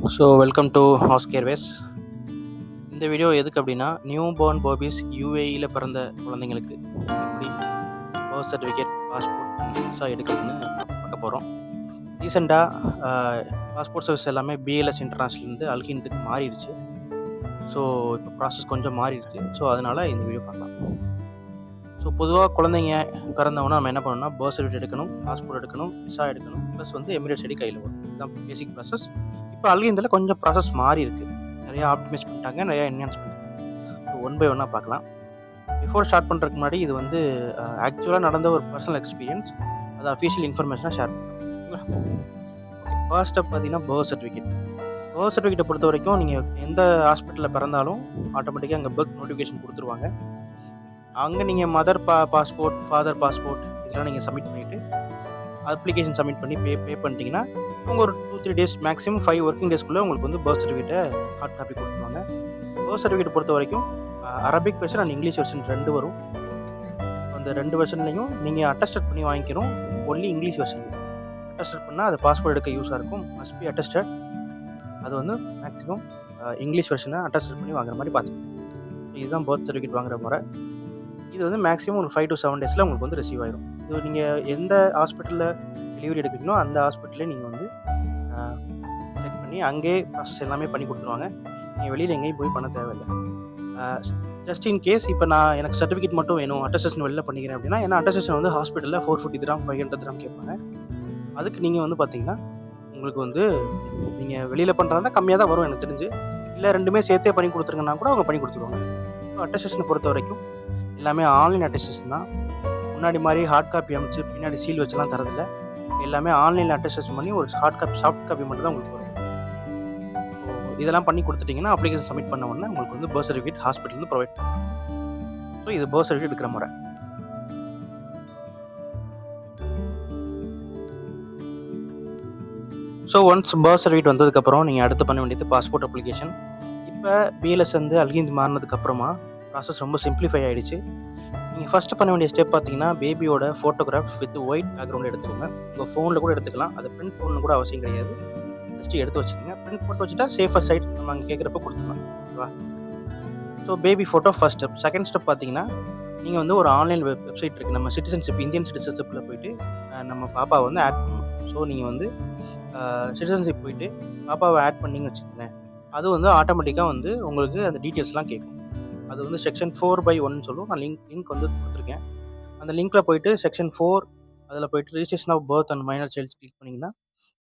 Welcome to house கேர்வேஸ். இந்த video எதுக்கு அப்படின்னா, நியூ பார்ன் பேபிஸ் யூஏஇயில் பிறந்த குழந்தைங்களுக்கு எப்படி பர்த் சர்டிஃபிகேட், பாஸ்போர்ட் விசா எடுக்கிறதுன்னு பார்க்க போகிறோம். ரீசெண்டாக பாஸ்போர்ட் சர்வீஸ் எல்லாமே பிஎல்எஸ் இன்டர்நேஷ்னல்லேருந்து அல்கின்த்துக்கு மாறிடுச்சு. ஸோ இப்போ ப்ராசஸ் கொஞ்சம் மாறிடுச்சு. ஸோ அதனால் இந்த வீடியோ பார்க்கலாம். ஸோ பொதுவாக குழந்தைங்க பிறந்தவொன்னே நம்ம என்ன பண்ணணும்னா, பர்த் சர்டிஃபிகேட் எடுக்கணும், பாஸ்போர்ட் எடுக்கணும், விசா எடுக்கணும், ப்ளஸ் எமிரேட்ஸ் ஐடி கையில் வரும். இதுதான் பேசிக் ப்ராசஸ். இப்போ அல்கின்த்தில் கொஞ்சம் ப்ராசஸ் மாறி இருக்குது. நிறையா ஆப்டிமைஸ் பண்ணிட்டாங்க, நிறையா என்ஹான்ஸ் பண்ணிட்டாங்க. ஸோ ஒன் பை ஒன்னாக பார்க்கலாம். பிஃபோர் ஸ்டார்ட் பண்ணுறதுக்கு முன்னாடி இது ஆக்சுவலாக நடந்த ஒரு பர்சனல் எக்ஸ்பீரியன்ஸ், அது அஃபிஷியல் இன்ஃபர்மேஷனாக ஷேர் பண்ணுறோம். ஓகே, ஃபர்ஸ்ட் ஸ்டெப் பார்த்தீங்கன்னா பர்த் சர்டிஃபிகேட். பர்த் சர்டிஃபிகேட்டை பொறுத்த வரைக்கும் நீங்கள் எந்த ஹாஸ்பிட்டலில் பிறந்தாலும் ஆட்டோமேட்டிக்காக அங்கே பர்த் நோட்டிஃபிகேஷன் கொடுத்துருவாங்க. அங்கே நீங்கள் மதர் பாஸ்போர்ட், ஃபாதர் பாஸ்போர்ட் இதெல்லாம் நீங்கள் சப்மிட் பண்ணிவிட்டு அப்ளிகேஷன் சப்மிட் பண்ணி பே பண்ணிட்டீங்கன்னா அவங்க ஒரு 2-3 டேஸ், மேக்ஸிமம் 5 ஒர்க்கிங் டேஸ்க்குள்ளே உங்களுக்கு பர்த் சர்டிஃபிகேட்டை ஹார்ட் காப்பி கொடுத்துருவாங்க. பர்த் சர்டிஃபிகேட் பொறுத்த வரைக்கும் Arabic version and English version 2 வரும். அந்த 2 வெர்ஷன்லையும் நீங்கள் அட்டஸ்டட் பண்ணி வாங்கிக்கணும். ஒன்லி இங்கிலீஷ் வெர்ஷன் அட்டஸ்டட் பண்ணால் அது பாஸ்போர்ட் எடுக்க யூஸாக இருக்கும். Must be attested. அது மேக்ஸிமம் இங்கிலீஷ் வெர்ஷனை அட்டஸ்டட் பண்ணி வாங்குற மாதிரி பார்த்துக்கணும். இதுதான் பர்த் சர்டிஃபிகேட் வாங்குற முறை. இது மேக்ஸிமம் ஒரு 5 to 7 டேஸில் உங்களுக்கு ரிசீவ் ஆயிடும். இது நீங்கள் எந்த ஹாஸ்பிட்டலில் டெலிவரி எடுக்கிறீங்களோ அந்த ஹாஸ்பிட்டலே நீங்கள் செக் பண்ணி அங்கேயே ப்ராசஸ் எல்லாமே பண்ணி கொடுத்துருவாங்க. நீங்கள் வெளியில் எங்கேயும் போய் பண்ண தேவையில்லை. ஜஸ்ட் இன் கேஸ் இப்போ எனக்கு சர்டிஃபிகேட் மட்டும் வேணும், அட்டஸ்டேஷன் வெளியில் பண்ணிக்கிறேன் அப்படின்னா, ஏன்னா அட்டஸ்டேஷன் ஹாஸ்பிட்டலில் 450 dirham 500 dirham கேட்பாங்க. அதுக்கு நீங்கள் பார்த்தீங்கன்னா உங்களுக்கு நீங்கள் வெளியில் பண்ணுறதா கம்மியாக தான் வரும் எனக்கு தெரிஞ்சு. இல்லை ரெண்டுமே சேர்த்தே பண்ணி கொடுத்துருங்கன்னா கூட அவங்க பண்ணி கொடுத்துருவாங்க. ஸோ அட்டஸ்டேஷனை பொறுத்த வரைக்கும் எல்லாமே ஆன்லைன் அட்டஸ்டேஷன் தான். முன்னாடி மாதிரி ஹார்ட் காப்பி அமைச்சு பின்னாடி சீல் வச்சுலாம் தரதில்ல. எல்லாமே ஆன்லைனில் அட்டஸ்டேஷன் பண்ணி ஒரு சாஃப்ட் காப்பி மட்டும் தான் உங்களுக்கு வரும். ஸோ இதெல்லாம் பண்ணி கொடுத்துட்டிங்கன்னா அப்ளிகேஷன் சப்மிட் பண்ண உடனே உங்களுக்கு பர்த் சர்டிஃபிகேட் ஹாஸ்பிட்டல் ப்ரொவைட் பண்ணுவோம். ஸோ இது பர்த் சர்டிஃபிகேட் எடுக்கிற முறை. ஸோ ஒன்ஸ் பர்த் சர்டிஃபிகேட் வந்ததுக்கப்புறம் நீங்கள் அடுத்து பண்ண வேண்டியது பாஸ்போர்ட் அப்ளிகேஷன். இப்போ பிஎல்எஸ் அல்கிந்த் மாறினதுக்கப்புறமா ப்ராசஸ் ரொம்ப சிம்பிளிஃபை ஆகிடுச்சு. நீங்கள் ஃபஸ்ட்டு பண்ண வேண்டிய ஸ்டெப் பார்த்தீங்கன்னா, பேபியோட ஃபோட்டோகிராஃப்ஸ் வித் ஒயிட் பேக்ரவுண்ட் எடுத்துக்கோங்க. உங்கள் ஃபோனில் கூட எடுத்துக்கலாம். அதை பிரிண்ட் போடணும் கூட அவசியம் கிடையாது. ஜஸ்ட்டு எடுத்து வச்சுக்கோங்க. பிரிண்ட் போட்டு வச்சுட்டா சேஃபர் சைட் நம்ம அங்கே கேட்குறப்ப கொடுத்துக்கலாம். ஓகேவா? So baby photo first step. Second step பார்த்தீங்கன்னா, நீங்கள் ஒரு ஆன்லைன் வெப்சைட் இருக்குது, நம்ம சிட்டிசன்ஷிப், இந்தியன் சிட்டிசன்ஷிப்பில் போயிட்டு நம்ம பாப்பாவை ஆட் பண்ணணும். ஸோ நீங்கள் சிட்டிசன்ஷிப் போயிட்டு பாப்பாவை ஆட் பண்ணிங்கன்னு வச்சுக்கோங்களேன், அது ஆட்டோமேட்டிக்காக உங்களுக்கு அந்த டீட்டெயில்ஸ்லாம் கேட்கும். அது செக்ஷன் 4/1 சொல்லுவோம். நான் லிங்க் கொடுத்துருக்கேன். அந்த லிங்க்கில் போயிட்டு செக்ஷன் 4 அதில் போயிட்டு registration of birth and minor childs click பண்ணிங்கன்னா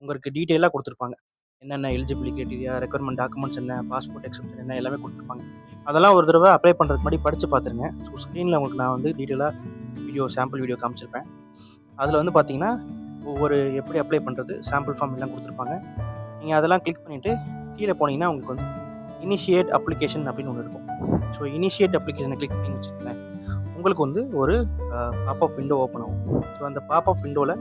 உங்களுக்கு டீட்டெயிலாக கொடுத்துருப்பாங்க. என்னென்ன எலிஜிபிலிட்டி கிரைட்டீரியா, ரெக்யர்மெண்ட் டாக்குமெண்ட்ஸ் என்ன, பாஸ்போர்ட் எக்ஸப்ஷன் என்ன, எல்லாமே கொடுத்துருப்பாங்க. அதெல்லாம் ஒரு தடவை அப்ளை பண்ணுறதுக்கு முன்னாடி படித்து பார்த்துருங்க. ஸோ ஸ்க்ரீனில் உங்களுக்கு நான் டீட்டெயிலாக சாம்பிள் வீடியோ காமிச்சிருப்பேன். அதில் பார்த்தீங்கன்னா ஒவ்வொரு எப்படி அப்ளை பண்ணுறது, சாம்பிள் ஃபார்ம் எல்லாம் கொடுத்துருப்பாங்க. நீங்கள் அதெல்லாம் கிளிக் பண்ணிவிட்டு கீழே போனீங்கன்னா உங்களுக்கு இனிஷியேட் அப்ளிகேஷன் அப்படின்னு ஒன்று இருக்கும். ஸோ இனிஷியேட் அப்ளிகேஷனை கிளிக் பண்ணி வச்சுக்கோங்களேன், உங்களுக்கு ஒரு பாப்அப் விண்டோ ஓப்பன் ஆகும். ஸோ அந்த பாப்அப் விண்டோவில்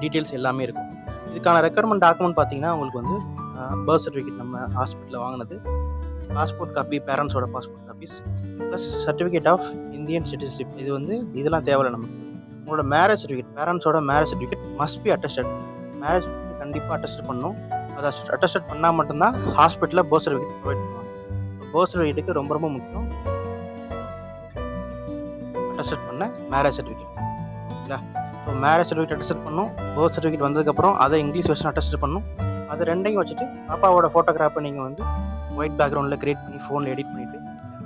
டீட்டெயில்ஸ் எல்லாமே இருக்கும். இதுக்கான ரெக்யர்மெண்ட் டாக்குமெண்ட் பார்த்தீங்கன்னா உங்களுக்கு பர்த் சர்டிஃபிகேட் நம்ம ஹாஸ்பிட்டலில் வாங்கினது, பாஸ்போர்ட் காப்பி, பேரண்ட்ஸோட passport copies, plus certificate of Indian citizenship. இதெல்லாம் தேவையில்லை நமக்கு. உங்களோட மேரேஜ் சர்டிஃபிகேட், பேரண்ட்ஸோட marriage certificate must be attested. Marriage கண்டிப்பாக அட்டஸ்ட் பண்ணணும். அதை அட்டஸ்டட் பண்ணால் மட்டும்தான் ஹாஸ்பிட்டலில் பர்த் சர்டிஃபிகேட் ப்ரொவைட் பண்ணுவாங்க. பர்த் சர்டிஃபிகேட்டுக்கு ரொம்ப ரொம்ப முக்கியம் அட்டஸ்டட் பண்ண மேரேஜ் சர்டிஃபிகேட். ஓகேங்களா? ஸோ மேரேஜ் சர்டிஃபிகேட் அட்டஸ்ட் பண்ணணும், பர்த் சர்டிஃபிகேட் வந்ததுக்கப்புறம் அதை இங்கிலீஷ் வெர்ஷன் அட்டஸ்ட் பண்ணணும். அது ரெண்டையும் வச்சுட்டு பாப்பாவோட ஃபோட்டோகிராஃபை நீங்கள் வந்து ஒயிட் பேக்ரவுண்டில் க்ரியேட் பண்ணி ஃபோனில் எடிட் பண்ணிவிட்டு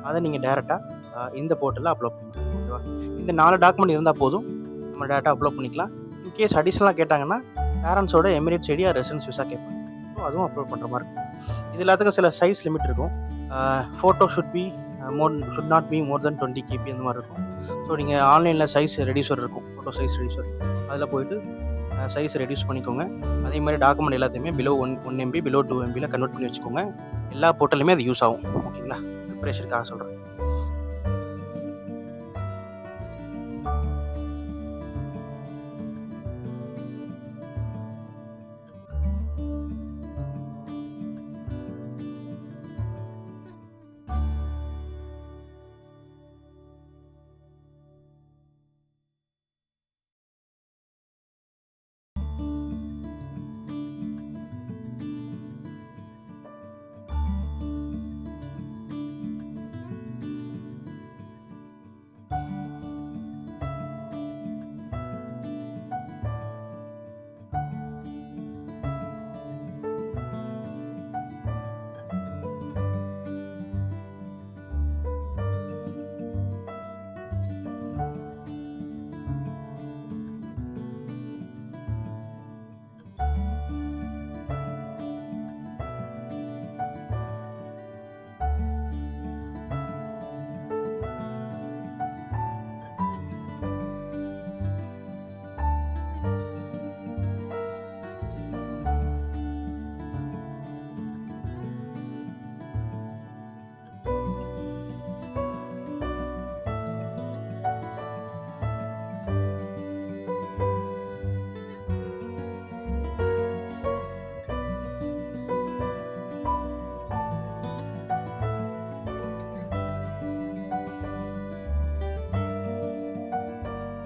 அதை நீங்கள் டேரெக்டாக இந்த போர்ட்டலில் அப்லோட் பண்ணலாம். ஓகேவா? இந்த 4 டாக்குமெண்ட் இருந்தால் போதும், நம்ம டேரெக்டாக அப்லோட் பண்ணிக்கலாம். இன்கேஸ் அடிஷ்னலாக கேட்டாங்கன்னா பேரண்ட்ஸோட எமிரேட்ஸ் ஐடி ரெசிடென்ஸ் விசா கேட்பாங்க. ஸோ அதுவும் அப்லோட் பண்ணுற மாதிரி இருக்கும். இது எல்லாத்துக்கும் சில சைஸ் லிமிட் இருக்கும். Photo shoot not be more then 20 KB அந்த மாதிரி இருக்கும். ஸோ நீங்கள் ஆன்லைனில் சைஸ் ரெடியூசர் இருக்கும், ஃபோட்டோ சைஸ் ரெடியூசர், அதில் போயிட்டு சைஸ் ரெடியூஸ் பண்ணிக்கோங்க. அதே மாதிரி டாக்குமெண்ட் எல்லாத்தையுமே பிலோ 1 MB பிலோ 2 MBயில் கன்வெர்ட் பண்ணி வச்சுக்கோங்க. எல்லா போர்ட்டலுமே அது யூஸ் ஆகும். ஓகேங்களா? ப்ரிப்பரேஷனுக்காக சொல்கிறேன்.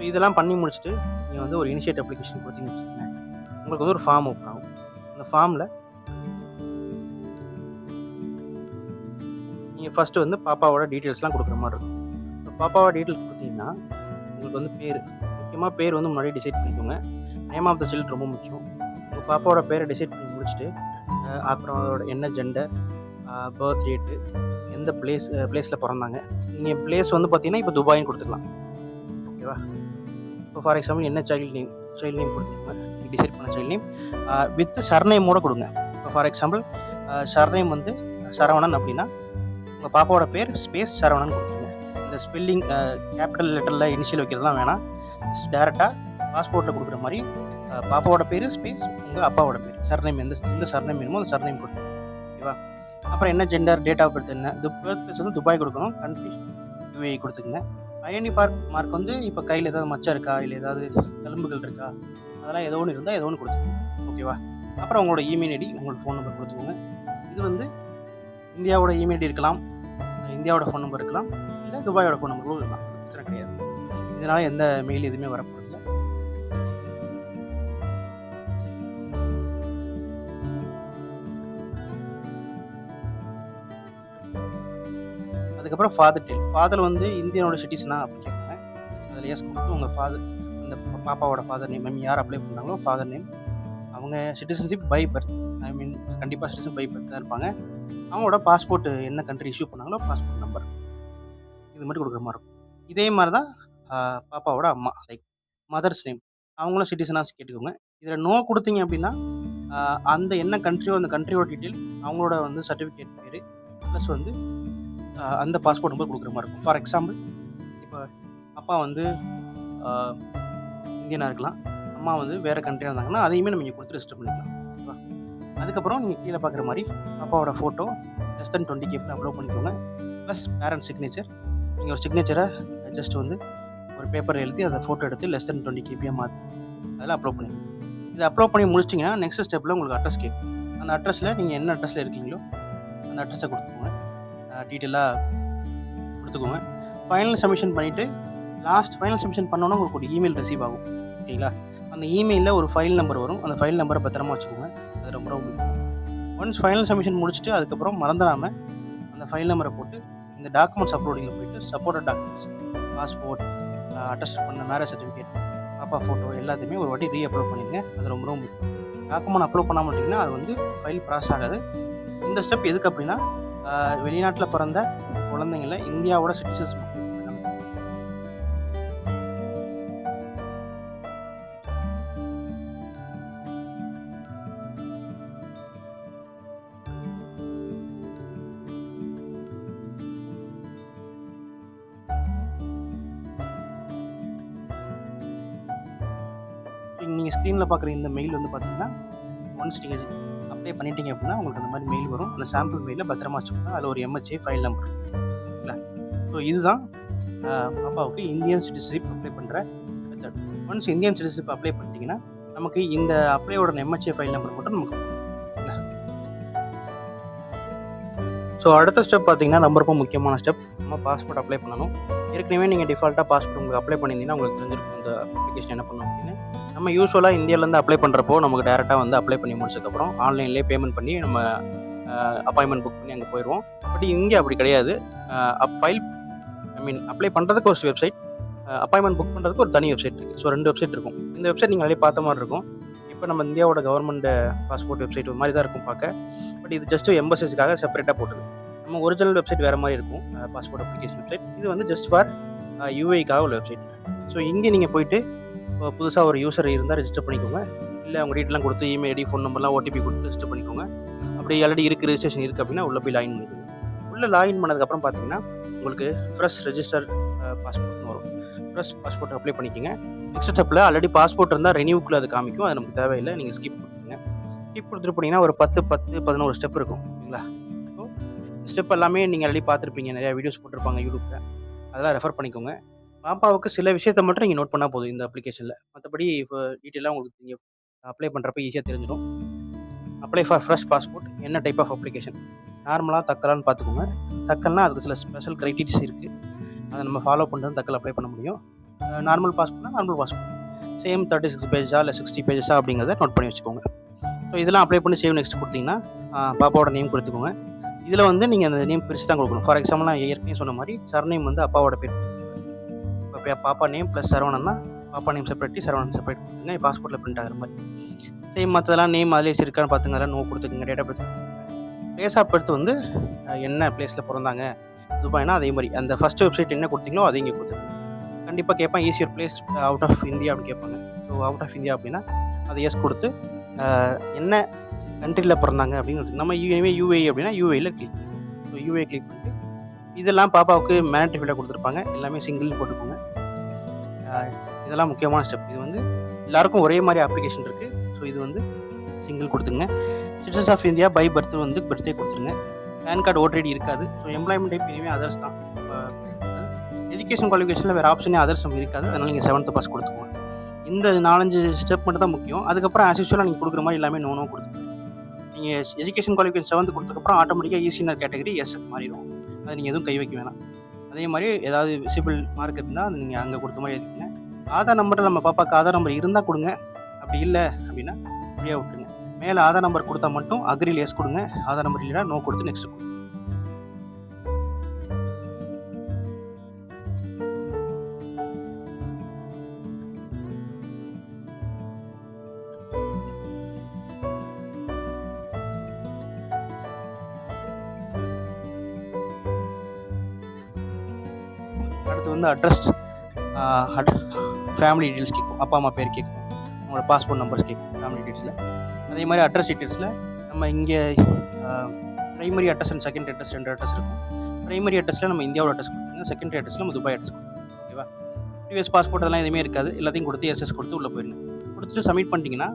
இதெல்லாம் பண்ணி முடிச்சுட்டு நீங்கள் வந்து ஒரு இனிஷியேட் அப்ளிகேஷன் கொடுத்தீங்கன்னு வச்சுக்கோங்க, உங்களுக்கு வந்து ஒரு ஃபார்ம் ஓப்பன் ஆகும். அந்த ஃபார்மில் நீங்கள் ஃபஸ்ட்டு வந்து பாப்பாவோட டீட்டெயில்ஸ்லாம் கொடுக்குற மாதிரி இருக்கும். ஸோ பாப்பாவோட டீட்டெயில்ஸ் கொடுத்தீங்கன்னா உங்களுக்கு வந்து பேர், முக்கியமாக பேர் வந்து முன்னாடி டிசைட் பண்ணிக்கோங்க. நேம் ஆஃப் த சைல்டு ரொம்ப முக்கியம். உங்கள் பாப்பாவோட பேரை டிசைட் பண்ணி முடிச்சுட்டு அப்புறம் அதோட என்ன ஜெண்டர், பர்த் டேட்டு, எந்த பிளேஸில் பிறந்தாங்க. நீங்கள் பிளேஸ் வந்து பார்த்தீங்கன்னா இப்போ துபாயின்னு கொடுத்துக்கலாம். ஓகேவா? இப்போ ஃபார் எக்ஸாம்பிள் என்ன சைல்டு நேம் கொடுத்துருக்கோங்க, நீங்கள் டிசைட் பண்ண சைல்டு நேம் வித் சர்நேமோட கொடுங்க. இப்போ ஃபார் எக்ஸாம்பிள் சர்நேம் வந்து சரவணன் அப்படின்னா உங்கள் பாப்பாவோட பேர் ஸ்பேஸ் சரவணன் கொடுத்துருங்க. இந்த ஸ்பெல்லிங் கேபிட்டல் லெட்டரில் இனிஷியல் வைக்கிறதுலாம் வேணாம். டேரெக்டாக பாஸ்போர்ட்டில் கொடுக்குற மாதிரி பாப்பாவோட பேர் ஸ்பேஸ் உங்கள் அப்பாவோட பேர், சர்நேம் எந்த சர்நேம் வேணுமோ அந்த சர்நேம் கொடுங்க. ஓகேவா? அப்புறம் என்ன ஜெண்டர், டேட் ஆஃப் பர்த் என்ன, பர்த் பிளேஸ் வந்து துபாய் கொடுக்கணும், கண்ட்ரி UAE கொடுத்துக்குங்க. ஐடென்டி மார்க் வந்து இப்போ கையில் ஏதாவது மச்சம் இருக்கா, இல்லை ஏதாவது தழும்புகள் இருக்கா, அதெல்லாம் ஏதோ ஒன்று இருந்தால் ஏதோ ஒன்று கொடுத்துக்கோங்க. ஓகேவா? அப்புறம் உங்களோட இமெயில் ஐடி, உங்களோட ஃபோன் நம்பர் கொடுத்துக்கோங்க. இது வந்து இந்தியாவோட இமெயில் ஐடி இருக்கலாம், இந்தியாவோட ஃபோன் நம்பர் இருக்கலாம், இல்லை துபாயோட ஃபோன் நம்பரும் இருக்கலாம், பிரச்சனை கிடையாது. இதனால் எந்த மெயில் எதுவுமே வரப்போகிறதில்ல. அதுக்கப்புறம் ஃபாதர் வந்து இந்தியனோட சிட்டிசனா அப்படின்னு கேட்பாங்க. அதில் எஸ் கொடுத்து உங்கள் ஃபாதர், அந்த பாப்பாவோட ஃபாதர் நேம் யார் அப்ளை பண்ணுறாங்களோ ஃபாதர் நேம், அவங்க சிட்டிசன்ஷிப் பை பர்த், ஐ மீன் கண்டிப்பாக சிட்டிசன் பை பர்த் தான் இருப்பாங்க. அவங்களோட பாஸ்போர்ட் என்ன கண்ட்ரி இஷ்யூ பண்ணாங்களோ பாஸ்போர்ட் நம்பர், இது மட்டும் கொடுக்குற மாதிரி இருக்கும். இதே மாதிரி தான் பாப்பாவோட அம்மா, லைக் மதர்ஸ் நேம், அவங்களும் சிட்டிசனாக கேட்டுக்கோங்க. இதில் நோ கொடுத்தீங்க அப்படின்னா அந்த என்ன கண்ட்ரியோ அந்த கண்ட்ரியோட டீட்டெயில், அவங்களோட வந்து சர்டிஃபிகேட் பேர் ப்ளஸ் வந்து அந்த பாஸ்போர்ட் நம்பர் கொடுக்குற மாதிரி இருக்கும். ஃபார் எக்ஸாம்பிள் இப்போ அப்பா வந்து இந்தியனாக இருக்கலாம், அம்மா வந்து வேறு கண்ட்ரியாக இருந்தாங்கன்னா அதையுமே நம்ம இங்கே கொடுத்து ரெஜிஸ்டர் பண்ணிக்கலாம். ஓகேவா? அதுக்கப்புறம் நீங்கள் கீழே பார்க்குற மாதிரி அப்பாவோட photo less than 20 KB upload பண்ணிக்கோங்க. ப்ளஸ் பேரண்ட் சிக்னேச்சர், நீங்கள் ஒரு சிக்னேச்சரை ஜஸ்ட் வந்து ஒரு பேப்பர் எழுதி அதை ஃபோட்டோ எடுத்து லெஸ் தென் 20 KB மாற்றி அதில் அப்லோட் பண்ணிக்கோங்க. இதை அப்லோட் பண்ணி முடிச்சிங்கன்னா நெக்ஸ்ட் ஸ்டெப்பில் உங்களுக்கு அட்ரஸ் கேட்கும். அந்த அட்ரஸில் நீங்கள் என்ன அட்ரஸில் இருக்கீங்களோ அந்த அட்ரஸை கொடுத்துக்கோங்க, டீட்டெயிலாக கொடுத்துக்கோங்க. ஃபைனல் சப்மிஷன் பண்ணிவிட்டு ஃபைனல் சப்மிஷன் பண்ணோன்னா உங்களுக்கு ஒரு இமெயில் ரிசீவ் ஆகும். ஓகேங்களா? அந்த இமெயிலில் ஒரு ஃபைல் நம்பர் வரும், அந்த ஃபைல் நம்பரை பத்திரமா வச்சுக்கோங்க, அது ரொம்ப ரொம்ப முக்கியம். ஒன்ஸ் ஃபைனல் சப்மிஷன் முடிச்சுட்டு அதுக்கப்புறம் மறந்துடாமல் அந்த ஃபைல் நம்பரை போட்டு இந்த டாக்குமெண்ட்ஸ் அப்லோடிங்கில் போயிட்டு சப்போர்ட்டட் டாக்குமெண்ட்ஸ், பாஸ்போர்ட், அட்டஸ்ட் பண்ண மேரேஜ் சர்டிஃபிகேட், பாப்பா ஃபோட்டோ எல்லாத்தையுமே ஒரு வாட்டி அப்லோட் பண்ணிடுங்க. அது ரொம்ப ரொம்ப முக்கியம். டாக்குமெண்ட் அப்லோட் பண்ணாமல் விட்டிங்கன்னா அது வந்து ஃபைல் ப்ராசஸ் ஆகாது. இந்த ஸ்டெப் எதுக்கு அப்படின்னா வெளிநாட்டில் பிறந்த குழந்தைங்கள இந்தியாவோட சிட்டிசன்ஸ் நீங்கள் ஸ்க்ரீனில் பார்க்குற இந்த மெயில் வந்து பார்த்தீங்கன்னா ஒன்ஸ் நீங்கள் அப்ளை பண்ணிட்டீங்க அப்படின்னா உங்களுக்கு அந்த மாதிரி மெயில் வரும். அந்த சாம்பிள் மெயிலில் பத்திரமா வச்சுக்கோங்க. அதில் ஒரு MHA ஃபைல் நம்பர் இருக்குங்களா. ஸோ இதுதான் பாப்பாவுக்கு இந்தியன் சிட்டிசன்ஷிப் அப்ளை பண்ணுற method. Once Indian citizenship apply பண்ணிட்டீங்கன்னா நமக்கு இந்த அப்ளையோட MHA ஃபைல் நம்பர் மட்டும் நமக்கு ஓகேங்களா. ஸோ அடுத்த ஸ்டெப் பார்த்தீங்கன்னா ரொம்ப முக்கியமான ஸ்டெப். நம்ம பாஸ்போர்ட் அப்ளை பண்ணணும். ஏற்கனவே நீங்கள் டிஃபால்ட்டாக பாஸ்போர்ட் உங்களுக்கு அப்ளை பண்ணியிருந்தீங்கன்னா உங்களுக்கு தெரிஞ்சிருக்கும் இந்த அப்ளிகேஷன் என்ன பண்ணணும் அப்படின்னு. நம்ம யூஸ்வலாக இந்தியாவிலேருந்து அப்ளை பண்ணுறப்போ நமக்கு டேரெக்டாக வந்து அப்ளை பண்ணி முடிச்சதுக்கப்புறம் ஆன்லைன்லேயே பேமெண்ட் பண்ணி நம்ம அப்பாயின்மெண்ட் புக் பண்ணி அங்கே போயிடுவோம். பட் இங்கே அப்படி கிடையாது. அப்ளை பண்ணுறதுக்கு ஒரு வெப்சைட், அப்பாயின்மெண்ட் புக் பண்ணுறதுக்கு ஒரு தனி வெப்சைட் இருக்குது. ஸோ 2 வெப்சைட் இருக்கும். இந்த வெப்சைட் நீங்கள் நிறைய பார்த்த மாதிரி இருக்கும். இப்போ நம்ம இந்தியாவோட கவர்மெண்ட் பாஸ்போர்ட் வெப்சைட் மாதிரி தான் இருக்கும் பார்க்க. பட் இது ஜஸ்ட் எம்பசிஸ்க்காக செப்பரேட்டாக போட்டுது. நம்ம ஒரிஜினல் வெப்சைட் வேறு மாதிரி இருக்கும், பாஸ்போர்ட் அப்ளிகேஷன் வெப்சைட். இது வந்து ஜஸ்ட் ஃபார் UAEக்காக உள்ள வெப்சைட். ஸோ இங்கே நீங்கள் போயிட்டு புதுசாக ஒரு யூசர் இருந்தால் ரெஜிஸ்டர் பண்ணிக்கோங்க. இல்லை அவங்க டீட்டெயிலாம் கொடுத்து இமெயில் ஐடி ஃபோன் நம்பர்லாம் OTP கொடுத்து ரெஜிஸ்டர் பண்ணிக்கோங்க. அப்படி ஆல்ரெடி இருக்குது, ரெஜிஸ்ட்ரேஷன் இருக்குது அப்படின்னா உள்ளே போய் லாகின் பண்ணிக்கோங்க. உள்ளே லாகின் பண்ணதுக்கப்புறம் பார்த்தீங்கன்னா உங்களுக்கு ஃப்ரெஷ் ரெஜிஸ்டர் பாஸ்போர்ட்னு வரும். ஃப்ரெஷ் பாஸ்போர்ட் அப்ளை பண்ணிக்கோங்க. நெக்ஸ்ட் ஸ்டெப்பில் ஆல்ரெடி பாஸ்போர்ட் இருந்தால் ரெனியூக்குள்ளே அது காமிக்கும். அது நமக்கு தேவையில்லை, நீங்கள் ஸ்கிப் கொடுத்துருங்க. ஸ்கிப் கொடுத்துட்டு போனீங்கன்னா ஒரு 10-11 ஸ்டெப் இருக்கும் ஓகேங்களா. ஸோ ஸ்டெப் எல்லாமே நீங்கள் ஆல்ரெடி பார்த்துருப்பீங்க, நிறையா வீடியோஸ் போட்டிருப்பாங்க யூடியூப்பில், அதெல்லாம் ரெஃபர் பண்ணிக்கோங்க. பாப்பாவுக்கு சில விஷயத்தை மட்டும் நீங்கள் நோட் பண்ணால் போதும் இந்த அப்ளிகேஷனில். மற்றபடி இப்போ டீட்டெயிலாக உங்களுக்கு நீங்கள் அப்ளை பண்ணுறப்ப ஈஸியாக தெரிஞ்சிடும். அப்ளை ஃபார் ஃப்ரெஷ் பாஸ்போர்ட் என்ன டைப் ஆஃப் அப்ளிகேஷன், நார்மலாக தக்கலான்னு பார்த்துக்கோங்க. தக்கல்னா அதுக்கு சில ஸ்பெஷல் க்ரைட்டீரியாஸ் இருக்குது, அதை நம்ம ஃபாலோ பண்ணுறது தக்கல் அப்ளை பண்ண முடியும். நார்மல் பாஸ்போர்ட்னா நார்மல் பாஸ்போர்ட் சேம் 36 பேஜா இல்லை 60 பேஜஸா அப்படிங்கிறத நோட் பண்ணி வச்சுக்கோங்க. ஸோ இதெல்லாம் அப்ளை பண்ணி சேவ் நெக்ஸ்ட் கொடுத்தீங்கன்னா பாப்பாவோட நேம் கொடுத்துக்கோங்க. இதில் வந்து நீங்கள் அந்த நேம் பிரித்து தான் கொடுக்கணும். ஃபார் எக்ஸாம்பிள் நான் ஏற்கனவே சொன்ன மாதிரி சர்நேம் வந்து அப்பாவோட பேர், இப்போ பாப்பா நேம் ப்ளஸ் சரவணன்னா பாப்பா நேம் செப்பரேட்டி சரவணன் செப்பரேட் கொடுத்துங்க. பாஸ்போர்ட்டில் பிரிண்ட் ஆகிற மாதிரி சேம். மற்றதெல்லாம் நேம் அதிலே இருக்கான்னு பார்த்துங்க, அதெல்லாம் நோ கொடுத்துக்குங்க. Date of birth, place of birth வந்து என்ன பிளேஸில் பிறந்தாங்க துபாய்னா அதே மாதிரி அந்த ஃபஸ்ட் வெப்சைட் என்ன கொடுத்தீங்களோ அதை இங்கே கொடுத்துருங்க. கண்டிப்பாக கேட்பான் easier place out of India அப்படின்னு கேட்பாங்க. ஸோ அவுட் ஆஃப் இந்தியா அப்படின்னா அதை எஸ் கொடுத்து என்ன கண்ட்ரியில் பிறந்தாங்க அப்படின்னு நம்ம UAE அப்படின்னா UAEல கிளிக் பண்ணுவோம். ஸோ UAE கிளிக் பண்ணிட்டு இதெல்லாம் பாப்பாவுக்கு மேண்டரி ஃபீல்டாக கொடுத்துருப்பாங்க, எல்லாமே சிங்கிள் போட்டுக்கோங்க. இதெல்லாம் முக்கியமான ஸ்டெப். இது வந்து எல்லாருக்கும் ஒரே மாதிரி அப்ளிகேஷன் இருக்குது. ஸோ இது வந்து சிங்கிள் கொடுத்துங்க. Citizens of India by birth வந்து பர்த்டே கொடுத்துருங்க. பேன் கார்டு ஓட்டர் ஐடி இருக்காது. ஸோ எம்ப்ளாய்மெண்ட் டைப் இனிமேல் அதர்ஸ் தான். எஜுகேஷன் குவாலிஃபிகேஷனில் வேறு ஆப்ஷனே அதர்ஸ் நம்ம இருக்காது. அதனால் நீங்கள் 7th பாஸ் கொடுத்துக்கோங்க. இந்த 4-5 ஸ்டெப் மட்டும் தான் முக்கியம். அதுக்கப்புறம் ஆஸ் யூஸ்வலாக நீங்கள் கொடுக்குற மாதிரி எல்லாமே நோ கொடுத்துருங்க. நீங்கள் எஜுகேஷன் குவாலிஃபிகேஷன் 7th கொடுத்ததுக்கப்புறம் ஆட்டோமேட்டிக்காக ஈஸினர் கேட்டகரி எஸ்க்கு மாறிடும். அது நீங்கள் எதுவும் கை வைக்க வேணாம். அதே மாதிரி ஏதாவது விசிபிள் மார்க் இருந்தால் அது நீங்கள் அங்கே கொடுத்த மாதிரி எழுதிக்கங்க. ஆதார் நம்பரில் நம்ம பாப்பாவுக்கு ஆதார் நம்பர் இருந்தால் கொடுங்க, அப்படி இல்லை அப்படின்னா அப்படியே விட்டுருங்க. மேலே ஆதார் நம்பர் கொடுத்தா மட்டும் அக்ரியில் எஸ் கொடுங்க, ஆதார் நம்பர் இல்லைனா நோ கொடுத்து நெக்ஸ்ட் கொடுங்க. அடுத்து வந்து அட்ரஸ், ஃபேமிலி டீட்டெயில்ஸ் கேட்கும், அப்பா அம்மா பேர் கேட்கும், உங்களோட பாஸ்போர்ட் நம்பர்ஸ் கேட்கும் ஃபேமிலி டீட்டெயில்ஸில். அதே மாதிரி அட்ரஸ் டீட்டெயில்ஸில் நம்ம இங்கே primary address and secondary address 2 address இருக்கும். ப்ரைமரி அட்ரஸில் நம்ம இந்தியாவோட அட்ரஸ் கொடுத்துங்க, செகண்டரி அட்ரஸில் நம்ம துபாய் அட்ரஸ் கொடுத்துங்க. ஓகேவா. ப்ரீவியஸ் பாஸ்போர்ட் அதெல்லாம் எதுவுமே இருக்காது, எல்லாத்தையும் கொடுத்து SS கொடுத்து உள்ளே போயிடுங்க. கொடுத்துட்டு சப்மிட் பண்ணிட்டீங்கன்னா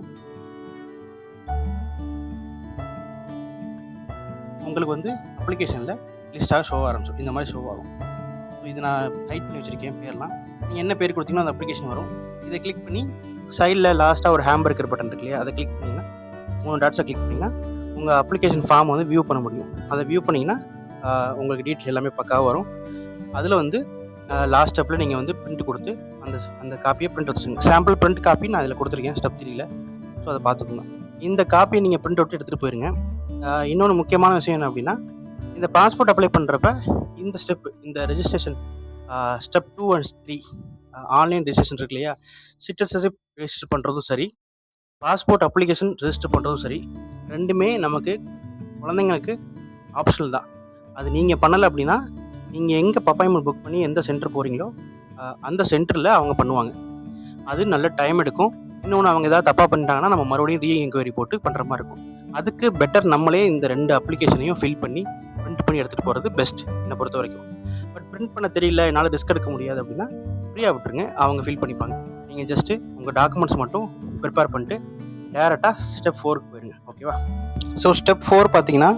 உங்களுக்கு வந்து அப்ளிகேஷனில் லிஸ்ட்டாக ஷோ ஆரம்பிச்சிடும். இந்த மாதிரி ஷோ ஆகும். இது நான் டைப் பண்ணி வச்சுருக்கேன் பேர்லாம். நீங்கள் என்ன பேர் கொடுத்தீங்கன்னா அந்த அப்ளிகேஷன் வரும். இதை கிளிக் பண்ணி சைடில் லாஸ்ட்டாக ஒரு ஹேம்பர்கர் பட்டன் இருக்கு இல்லையா, அதை கிளிக் பண்ணிங்கன்னா 3 டாட்ஸை கிளிக் பண்ணிங்கன்னா உங்கள் அப்ளிகேஷன் ஃபார்ம் வந்து வியூ பண்ண முடியும். அதை வியூ பண்ணிங்கன்னா உங்களுக்கு டீட்டெயில் எல்லாமே பக்காவாக வரும். அதில் வந்து லாஸ்ட் ஸ்டெப்பில் நீங்கள் வந்து பிரிண்ட் கொடுத்து அந்த காப்பியை பிரிண்ட் வச்சுருங்க. சாம்பிள் பிரிண்ட் காப்பி நான் அதில் கொடுத்துருக்கேன் ஸ்டெப் 3ல். ஸோ அதை பார்த்துக்கோங்க. இந்த காப்பியை நீங்கள் பிரிண்ட் அவுட் எடுத்துகிட்டு போயிருங்க. இன்னொன்று முக்கியமான விஷயம் என்ன அப்படின்னா, இந்த பாஸ்போர்ட் அப்ளை பண்ணுறப்ப இந்த ஸ்டெப், இந்த registration step 2 and 3 online registration இருக்கு இல்லையா, சிட்டிசன்ஷிப் ரெஜிஸ்டர் பண்ணுறதும் சரி, பாஸ்போர்ட் அப்ளிகேஷன் ரெஜிஸ்டர் பண்ணுறதும் சரி, ரெண்டுமே நமக்கு குழந்தைங்களுக்கு ஆப்ஷனல் தான். அது நீங்கள் பண்ணலை அப்படின்னா நீங்கள் எங்கே அப்பாயின்மெண்ட் புக் பண்ணி எந்த சென்டர் போகிறீங்களோ அந்த சென்டரில் அவங்க பண்ணுவாங்க. அது நல்ல டைம் எடுக்கும். இன்னொன்று அவங்க ஏதாவது தப்பாக பண்ணிட்டாங்கன்னா நம்ம மறுபடியும் என்கொயரி போட்டு பண்ணுற மாதிரி இருக்கும். அதுக்கு பெட்டர் நம்மளே இந்த 2 அப்ளிகேஷனையும் ஃபில் பண்ணி பிரிண்ட் பண்ணி எடுத்துகிட்டு போகிறது பெஸ்ட் என்னை பொறுத்த வரைக்கும். பட் பிரிண்ட் பண்ண தெரியல, என்னால் ரிஸ்க் எடுக்க முடியாது அப்படின்னா ஃப்ரீயாக விட்டுருங்க, அவங்க ஃபில் பண்ணிப்பாங்க. நீங்கள் ஜஸ்ட்டு உங்கள் டாக்குமெண்ட்ஸ் மட்டும் ப்ரிப்பேர் பண்ணிட்டு டேரெக்டாக ஸ்டெப் 4க்கு போயிடுங்க. ஓகேவா? ஸோ ஸ்டெப் 4 பார்த்தீங்கன்னா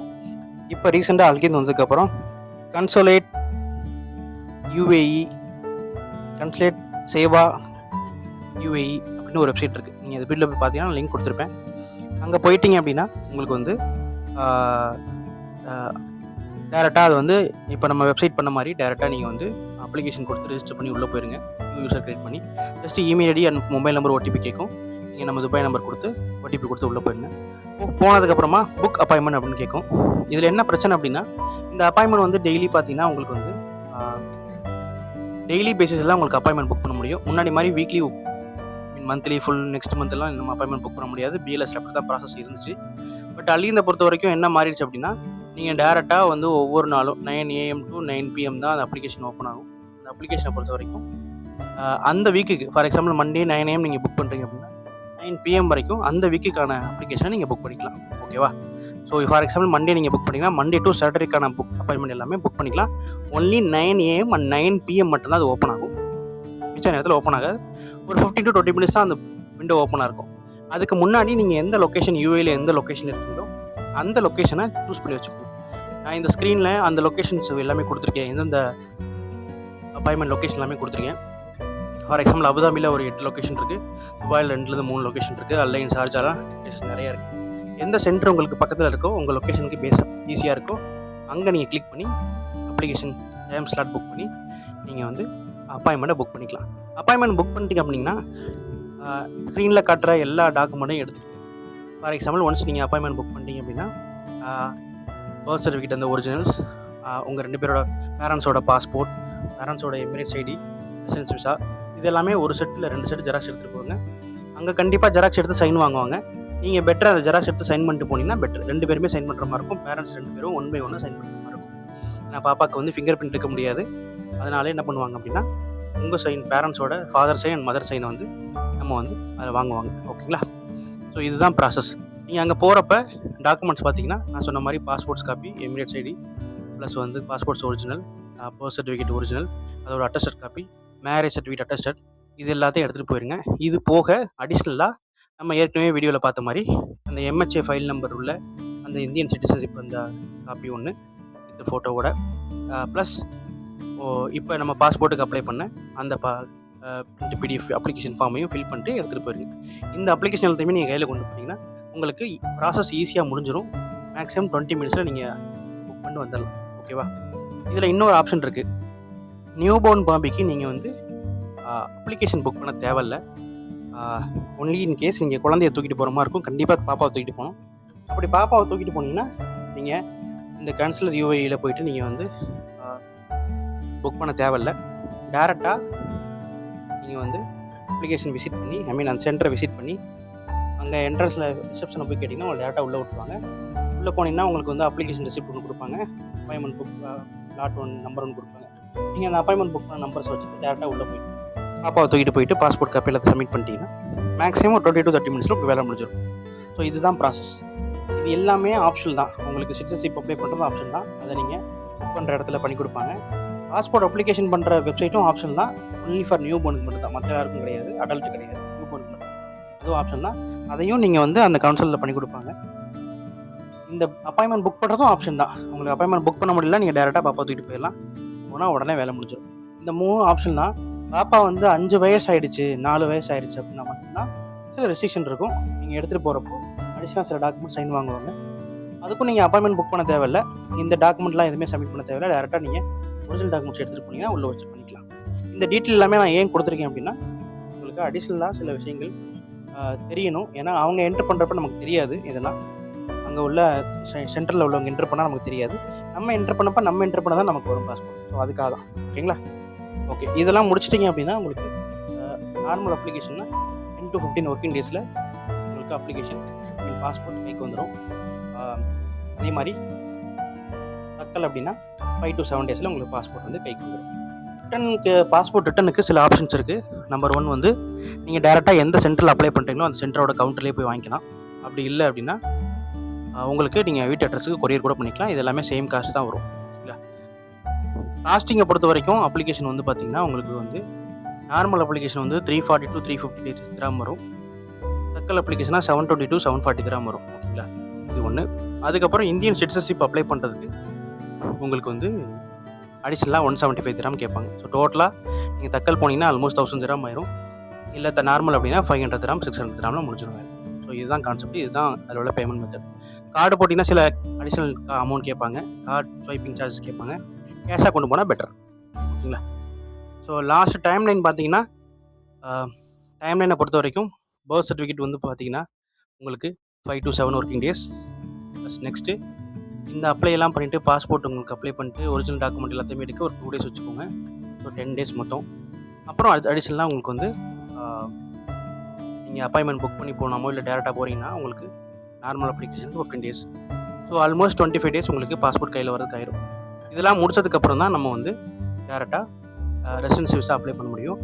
இப்போ ரீசெண்டாக அல்கின் வந்ததுக்கப்புறம் consolidate UAE, consolidate Seva UAE அப்படின்னு ஒரு வெப்சைட் இருக்குது. நீங்கள் அது வீட்டில் போய் பார்த்தீங்கன்னா லிங்க் கொடுத்துருப்பேன். அங்கே போயிட்டீங்க அப்படின்னா உங்களுக்கு வந்து டேரெக்டாக அது வந்து இப்போ நம்ம வெப்சைட் பண்ண மாதிரி டேரெக்டாக நீங்கள் வந்து அப்ளிகேஷன் கொடுத்து ரெஜிஸ்டர் பண்ணி உள்ளே போயிருங்க. நியூ யூசர் கிரியேட் பண்ணி just email ID and mobile number OTP கேட்கும். நீங்கள் நம்ம துபாய் நம்பர் கொடுத்து OTP கொடுத்து உள்ளே போயிருங்க. போனதுக்கப்புறமா புக் அப்பாயின்மெண்ட் அப்படின்னு கேட்கும். இதில் என்ன பிரச்சனை அப்படின்னா இந்த அப்பாயின்மெண்ட் வந்து டெய்லி பார்த்தீங்கன்னா உங்களுக்கு வந்து டெய்லி பேசிஸில் உங்களுக்கு அப்பாயின்மெண்ட் புக் பண்ண முடியும். முன்னாடி மாதிரி வீக்லி மந்த்லி ஃபுல் நெக்ஸ்ட் மந்த்லாம் நம்ம அப்பாயின்மெண்ட் புக் பண்ண முடியாது. BLSல அப்படி தான் ப்ராசஸ் இருந்துச்சு. பட் அல்கினை பொறுத்த வரைக்கும் என்ன மாறிடுச்சு அப்படின்னா நீங்கள் டேரெக்டாக வந்து ஒவ்வொரு நாளும் 9 AM to 9 PM தான் அந்த அப்ளிகேஷன் ஓப்பன் ஆகும். அந்த அப்ளிகேஷனை பொறுத்த வரைக்கும் அந்த வீக்குக்கு ஃபார் எக்ஸாம்பிள் மண்டே 9 AM நீங்கள் புக் பண்ணுறீங்க அப்படின்னா 9 PM வரைக்கும் அந்த வீக்குக்கான அப்ளிகேஷனை நீங்கள் புக் பண்ணிக்கலாம். ஓகேவா? ஸோ ஃபார் எக்ஸாம்பிள் மண்டே நீங்கள் புக் பண்ணிங்கன்னா மண்டே டு சாட்டர்டேக்கான புக் அப்பாயின்மெண்ட் எல்லாமே புக் பண்ணிக்கலாம். ஒன்லி 9 AM and 9 PM மட்டும்தான் அது ஓப்பன் ஆகும். மிச்ச நேரத்தில் ஓப்பன் ஆகாது. ஒரு 15 to 20 minutes தான் அந்த விண்டோ ஓப்பனாக இருக்கும். அதுக்கு முன்னாடி நீங்கள் எந்த லொக்கேஷன் UAEல எந்த லொக்கேஷன் இருக்கீங்களோ அந்த லொக்கேஷனை சூஸ் பண்ணி வச்சுக்கணும். நான் இந்த ஸ்க்ரீனில் அந்த லொக்கேஷன்ஸ் எல்லாமே கொடுத்துருக்கேன். எந்தெந்த அப்பாயின்மெண்ட் லொக்கேஷன் எல்லாமே கொடுத்துருக்கேன். ஃபார் எக்ஸாம்பிள் அபுதாபியில் ஒரு 8 லொக்கேஷன் இருக்குது. துபாயில் 2லேருந்து 3 லொக்கேஷன் இருக்குது. அல்லைன் ஷார்ஜாலாம் லொக்கேஷன் நிறையா இருக்குது. எந்த சென்டர் உங்களுக்கு பக்கத்தில் இருக்கோ உங்கள் லொக்கேஷனுக்கு ஈஸியாக இருக்கோ அங்கே நீங்கள் கிளிக் பண்ணி அப்ளிகேஷன் டைம் ஸ்லாட் புக் பண்ணி நீங்கள் வந்து அப்பாயின்மெண்ட்டை புக் பண்ணிக்கலாம். அப்பாயின்மெண்ட் புக் பண்ணிட்டீங்க அப்படின்னா ஸ்க்ரீனில் காட்டுற எல்லா டாக்குமெண்ட்டையும் எடுத்துக்கிட்டு ஃபார் எக்ஸாம்பிள் ஒன்ஸ் நீங்கள் அப்பாயின்மெண்ட் புக் பண்ணிட்டீங்க அப்படின்னா பர்த் சர்டிஃபிகேட் அந்த ஒரிஜினல்ஸ், உங்கள் 2 பேரோட பேரண்ட்ஸோட பாஸ்போர்ட், பேரண்ட்ஸோட எமிரேட்ஸ் ஐடி, ரெசிடென்ஸ் விசா, இது எல்லாமே ஒரு செட்டில் 2 செட் ஜெராக்ஸ் எடுத்துகிட்டு போங்க. அங்கே கண்டிப்பாக ஜெராக்ஸ் எடுத்து சைன் வாங்குவாங்க. நீங்கள் பெட்டர் அந்த ஜெராக்ஸ் எடுத்து சைன் பண்ணிட்டு போனீங்கன்னா பெட்டர். 2 பேருமே சைன் பண்ணுற மாதிரி இருக்கும். பேரண்ட்ஸ் 2 பேரும் 1 by 1 சைன் பண்ணுற மாதிரி இருக்கும். ஏன்னா பாப்பாவுக்கு வந்து ஃபிங்கர் பிரிண்ட் எடுக்க முடியாது. அதனால என்ன பண்ணுவாங்க அப்படின்னா உங்கள் சைன், பேரண்ட்ஸோட ஃபாதர் சைன் அண்ட் மதர் சைனை வந்து நம்ம வந்து அதை வாங்குவாங்க. ஓகேங்களா? ஸோ இதுதான் ப்ராசஸ். நீங்கள் அங்கே போகிறப்ப டாக்குமெண்ட்ஸ் பார்த்தீங்கன்னா நான் சொன்ன மாதிரி passports copy, Emirates ID plus வந்து passports original, birth certificate original, அதோட attested copy, marriage certificate attested, இது எல்லாத்தையும் எடுத்துகிட்டு போயிருங்க. இது போக அடிஷ்னலாக நம்ம ஏற்கனவே வீடியோவில் பார்த்த மாதிரி அந்த MHA ஃபைல் நம்பர் உள்ள அந்த இந்தியன் சிட்டிசன்ஷிப் அந்த காப்பி ஒன்று வித் ஃபோட்டோவோட ப்ளஸ் இப்போ நம்ம பாஸ்போர்ட்டுக்கு அப்ளை பண்ண அந்த PDF அப்ளிகேஷன் ஃபார்மையும் ஃபில் பண்ணிட்டு எடுத்துகிட்டு போயிருங்க. இந்த அப்ளிகேஷன் எல்லாத்தையுமே நீங்கள் கையில் கொண்டு போனீங்கன்னா உங்களுக்கு ப்ராசஸ் ஈஸியாக முடிஞ்சிடும். மேக்ஸிமம் 20 minutesல நீங்கள் புக் பண்ணி வந்துடலாம். ஓகேவா? இதில் இன்னொரு ஆப்ஷன் இருக்குது. நியூ பார்ன் பாபிக்கு நீங்கள் வந்து அப்ளிகேஷன் புக் பண்ண தேவையில்லை. ஒன்லி இன் கேஸ் நீங்கள் குழந்தைய தூக்கிட்டு போகிற மாதிரி இருக்கும். கண்டிப்பாக பாப்பாவை தூக்கிட்டு போகணும். அப்படி பாப்பாவை தூக்கிட்டு போனீங்கன்னா நீங்கள் இந்த கன்சுலர் UAEல போயிட்டு நீங்கள் வந்து புக் பண்ண தேவையில்லை. டேரெக்டாக நீங்கள் வந்து அப்ளிகேஷன் விசிட் பண்ணி அந்த சென்டரை விசிட் பண்ணி அங்கே என்ட்ரன்ஸில் ரிசப்ஷனை போய் கேட்டிங்கன்னா உங்களை டேரெக்டாக உள்ளே விட்டுருவாங்க. உள்ளே போனீங்கன்னா உங்களுக்கு வந்து அப்ளிகேஷன் ரெசிப்ட் ஒன்று கொடுப்பாங்க. அப்பாயின்மெண்ட் புக் லாட் 1 நம்பர் ஒன்று கொடுப்பாங்க. நீங்கள் அந்த அப்பாயின்மெண்ட் புக் பண்ண நம்பர்ஸ் வச்சுட்டு டேரெக்டாக உள்ளே போயிட்டு பாப்பாவை தூக்கிட்டு போயிட்டு பாஸ்போர்ட் காப்பி எல்லாத்தையும் சப்மிட் பண்ணிட்டீங்கன்னா மேக்ஸிமம் 20 to 30 minutesல உங்களுக்கு வேலை முடிஞ்சிடும். ஸோ இதுதான் ப்ராசஸ். இது எல்லாமே ஆப்ஷன் தான். உங்களுக்கு சிட்டிசன்ஷிப் அப்ளை பண்ணுறது ஆப்ஷன் தான். அதை நீங்கள் புக் பண்ணுற இடத்துல பண்ணி கொடுப்பாங்க. பாஸ்போர்ட் அப்ளிகேஷன் பண்ணுற வெப்சைட்டும் ஆப்ஷன் தான். ஒன்லி ஃபார் நியூ பார்னுக்கு மட்டும் தான், மற்ற யாருக்கும் கிடையாது. அடல்ட்டு கிடையாது, நியூ பார்னுக்கு மட்டும். அதுவும் ஆப்ஷன் தான். அதையும் நீங்கள் வந்து அந்த கவுன்சிலில் பண்ணி கொடுப்பாங்க. இந்த அப்பாயின்மெண்ட் புக் பண்ணுறதும் ஆப்ஷன் தான். உங்களுக்கு அப்பாயின்மெண்ட் புக் பண்ண முடியல, நீங்கள் டேரெக்டாக பாப்பா தூக்கிட்டு போயிடலாம். போனால் உடனே வேலை முடிஞ்சிடும். இந்த 3 ஆப்ஷன் தான். பாப்பா வந்து 5 வயசு ஆகிடுச்சு, 4 வயசு ஆகிடுச்சு அப்படின்னா மட்டும்தான் சில ரெஸ்ட்ரிக்ஷன் இருக்கும். நீங்கள் எடுத்துகிட்டு போகிறப்போ அடிஷனல் சில டாக்குமெண்ட் சைன் வாங்குவாங்க. அதுக்கும் நீங்கள் அப்பாயின்மெண்ட் புக் பண்ண தேவையில்லை. இந்த டாக்குமெண்ட்லாம் எதுவுமே சப்மிட் பண்ண தேவையில்லை. டேரெக்டாக நீங்கள் ஒரிஜினல் டாக்குமெண்ட்ஸ் எடுத்துகிட்டு போனீங்கன்னா உள்ளே வச்சு பண்ணிக்கலாம். இந்த டீட்டெயில் எல்லாமே நான் ஏன் கொடுத்துருக்கேன் அப்படின்னா உங்களுக்கு அடிஷ்னலாக சில விஷயங்கள் தெரியணும். ஏன்னா அவங்க என்ட்ரு பண்ணுறப்ப நமக்கு தெரியாது. இதெல்லாம் அங்கே உள்ள சென்டரில் உள்ளவங்க என்ட்ரு பண்ணால் நமக்கு தெரியாது. நம்ம என்ட்ரு பண்ணப்போ நம்ம என்ட்ரு பண்ண தான் நமக்கு வரும் பாஸ்போர்ட். ஸோ அதுக்காக தான். ஓகேங்களா? ஓகே, இதெல்லாம் முடிச்சிட்டிங்க அப்படின்னா உங்களுக்கு நார்மல் அப்ளிகேஷன்னா 10 to 15 ஒர்க்கிங் டேஸில் உங்களுக்கு அப்ளிகேஷன் பாஸ்போர்ட் கைக்கு வந்துடும். அதே மாதிரி தக்கல் அப்படின்னா 5 to 7 டேஸில் உங்களுக்கு பாஸ்போர்ட் வந்து கைக்கு வந்துடும். பாஸ்போர்ட் ரிட்டனுக்கு சில ஆப்ஷன்ஸ் இருக்குது. நம்பர் 1 வந்து நீங்கள் டேரெக்டாக எந்த சென்டரில் அப்ளை பண்ணுறீங்களோ அந்த சென்டரோட கவுண்டர்லேயே போய் வாங்கிக்கலாம். அப்படி இல்லை அப்படின்னா உங்களுக்கு நீங்கள் வீட்டு அட்ரஸுக்கு கொரியர் கூட பண்ணிக்கலாம். இது எல்லாமே சேம் காஸ்ட் தான் வரும். இல்லை, காஸ்டிங்கை பொறுத்த வரைக்கும் அப்ளிகேஷன் வந்து பார்த்திங்கன்னா உங்களுக்கு வந்து நார்மல் அப்ளிகேஷன் வந்து 340 to 350 கிராம் வரும். தக்கல் அப்ளிகேஷனாக 720 to 740 கிராம் வரும். ஓகேங்களா, இது ஒன்று. அதுக்கப்புறம் இந்தியன் சிட்டிசன்ஷிப் அப்ளை பண்ணுறதுக்கு உங்களுக்கு வந்து அடிஷ்னலாக 175 கிராம் கேட்பாங்க. ஸோ டோட்டலாக நீங்கள் தக்கல் போனீங்கன்னா ஆல்மோஸ்ட் 1000 கிராம் ஆயிரும். இல்லை நார்மல் அப்படின்னா 500 கிராம் 600 கிராமில் முடிச்சிருவாங்க. ஸோ இதுதான் கான்செப்ட், இதுதான் அதில் உள்ள பேமெண்ட் மெத்தட். கார்டு போட்டிங்கன்னா சில அடிஷ்னல் அமௌண்ட் கேட்பாங்க, கார்டு ஸ்வைப்பிங் சார்ஜஸ் கேட்பாங்க. கேஷாக கொண்டு போனால் பெட்டர். ஓகேங்களா. ஸோ லாஸ்ட் டைம்லைன் பார்த்தீங்கன்னா டைம்லைனை பொறுத்த வரைக்கும் பர்த் சர்டிஃபிகேட் வந்து பார்த்தீங்கன்னா உங்களுக்கு 5 to 7 working days. Plus next இந்த அப்ளைலாம் பண்ணிவிட்டு பாஸ்போர்ட் உங்களுக்கு அப்ளை பண்ணிட்டு ஒரிஜினல் டாக்குமெண்ட் எல்லாத்தையுமே எடுக்க ஒரு 2 days வச்சுக்கோங்க. ஸோ 10 days மொத்தம். அப்புறம் அடிஷ்னலாக உங்களுக்கு வந்து நீங்கள் அப்பாயின்மெண்ட் புக் பண்ணி போனாமோ இல்லை டேரெக்டாக போகிறீங்கன்னா உங்களுக்கு நார்மல் அப்ளிகேஷனுக்கு 15 days. ஸோ ஆல்மோஸ்ட் 25 days உங்களுக்கு பாஸ்போர்ட் கையில் வரதுக்கு ஆயிரும். இதெல்லாம் முடிச்சதுக்கப்புறம் தான் நம்ம வந்து டேரெக்டாக ரெசிடென்சி விசா அப்ளை பண்ண முடியும்.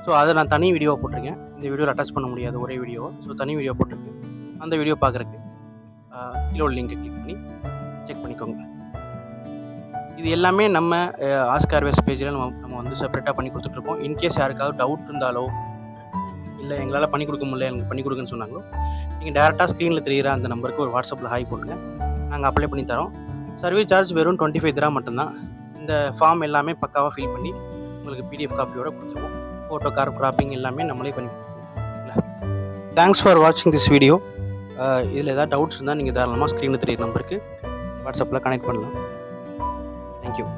ஸோ அதை நான் தனி வீடியோவை போட்டிருக்கேன். இந்த வீடியோவில் அட்டாச் பண்ண முடியாது ஒரே வீடியோவை. ஸோ தனி வீடியோ போட்டிருக்கேன். அந்த வீடியோ பார்க்குறக்கு கீழே லிங்கை கிளிக் பண்ணி செக் பண்ணிக்கோங்க. இது எல்லாமே நம்ம ஆஸ்க் ஏர்வேஸ் பேஜில் நம்ம வந்து செப்பரேட்டாக பண்ணி கொடுத்துட்ருக்கோம். இன்கேஸ் யாருக்காவது டவுட் இருந்தாலோ இல்லை எங்களால் பண்ணி கொடுக்க முடியல எனக்கு பண்ணி கொடுக்குன்னு சொன்னாங்களோ நீங்கள் டேரெக்டாக ஸ்க்ரீனில் தெரிகிற அந்த நம்பருக்கு ஒரு வாட்ஸ்அப்பில் ஹாய் போடுங்க, நாங்கள் அப்ளை பண்ணி தரோம். சர்வீஸ் சார்ஜ் வெறும் 25 கிராம் மட்டும்தான். இந்த ஃபார்ம் எல்லாமே பக்காவாக ஃபில் பண்ணி உங்களுக்கு PDF காப்பியோட கொடுத்துருவோம். ஃபோட்டோ கிராப்பிங் எல்லாமே நம்மளே பண்ணி கொடுத்துருவோம். தேங்க்ஸ் ஃபார் வாட்சிங் திஸ் வீடியோ. இதில் ஏதாவது டவுட்ஸ் இருந்தால் நீங்கள் தாராளமாக ஸ்க்ரீனில் தெரியுற நம்பருக்கு வாட்ஸ்அப்பில் கனெக்ட் பண்ணலாம். தேங்க்யூ.